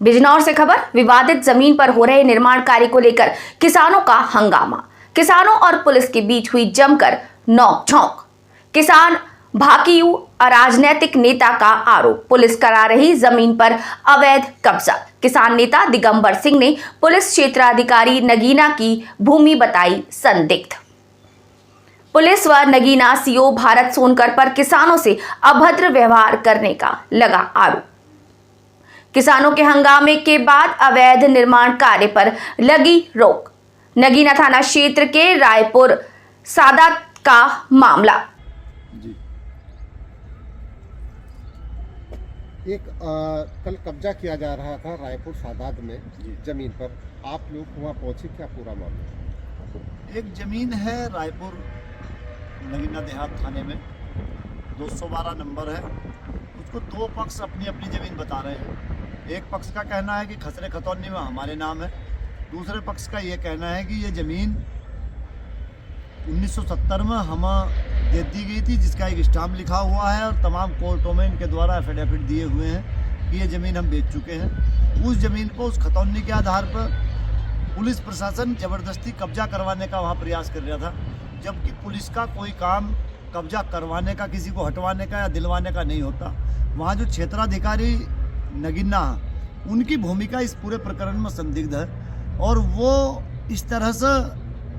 बिजनौर से खबर। विवादित जमीन पर हो रहे निर्माण कार्य को लेकर किसानों का हंगामा। किसानों और पुलिस के बीच हुई जमकर नोक-झोंक। किसान भाकियू अराजनैतिक नेता का आरोप, पुलिस करा रही जमीन पर अवैध कब्जा। किसान नेता दिगंबर सिंह ने पुलिस क्षेत्राधिकारी नगीना की भूमि बताई संदिग्ध। पुलिस व नगीना सीओ भारत सोनकर पर किसानों से अभद्र व्यवहार करने का लगा आरोप। किसानों के हंगामे के बाद अवैध निर्माण कार्य पर लगी रोक। नगीना थाना क्षेत्र के रायपुर सादात का मामला। जी एक कल कब्जा किया जा रहा था रायपुर सादात में जमीन पर, आप लोग वहाँ पहुंचे, क्या पूरा मामला? एक जमीन है रायपुर नगीना देहात थाने में, 212 नंबर है। उसको दो पक्ष अपनी अपनी ज़मीन बता रहे हैं। एक पक्ष का कहना है कि खसरे खतौनी में हमारे नाम है, दूसरे पक्ष का ये कहना है कि ये ज़मीन 1970 में हम दे दी गई थी, जिसका एक स्टाम्प लिखा हुआ है और तमाम कोर्टों में इनके द्वारा एफिडेविट दिए हुए हैं कि ये ज़मीन हम बेच चुके हैं। उस ज़मीन को उस खतौनी के आधार पर पुलिस प्रशासन ज़बरदस्ती कब्जा करवाने का वहाँ प्रयास कर रहा था, जबकि पुलिस का कोई काम कब्जा करवाने का, किसी को हटवाने का या दिलवाने का नहीं होता। वहाँ जो क्षेत्राधिकारी नगीना, उनकी भूमिका इस पूरे प्रकरण में संदिग्ध है और वो इस तरह से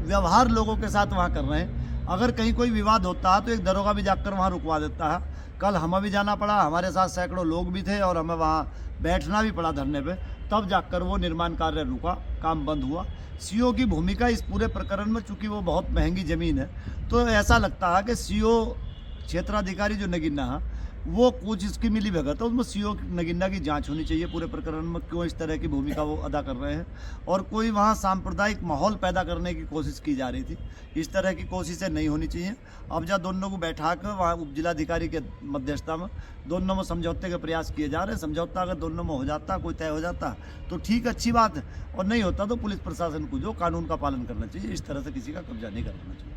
व्यवहार लोगों के साथ वहाँ कर रहे हैं। अगर कहीं कोई विवाद होता है तो एक दरोगा भी जाकर वहाँ रुकवा देता है। कल हमें भी जाना पड़ा, हमारे साथ सैकड़ों लोग भी थे और हमें वहाँ बैठना भी पड़ा धरने पे, तब जाकर वो निर्माण कार्य रुका, काम बंद हुआ। सीओ की भूमिका इस पूरे प्रकरण में, चूँकि वो बहुत महंगी ज़मीन है, तो ऐसा लगता है कि सीओ क्षेत्राधिकारी जो नगीना है वो कुछ इसकी मिली भगत है, उसमें सीओ नगीना की जांच होनी चाहिए पूरे प्रकरण में, क्यों इस तरह की भूमिका वो अदा कर रहे हैं। और कोई वहाँ सांप्रदायिक माहौल पैदा करने की कोशिश की जा रही थी, इस तरह की कोशिशें नहीं होनी चाहिए। अब जब दोनों को बैठा कर वहाँ उप जिलाधिकारी के मध्यस्थता में दोनों में समझौते के प्रयास किए जा रहे हैं। समझौता अगर दोनों में हो जाता, कोई तय हो जाता तो ठीक, अच्छी बात है, और नहीं होता तो पुलिस प्रशासन को जो कानून का पालन करना चाहिए, इस तरह से किसी का कब्जा नहीं करना चाहिए।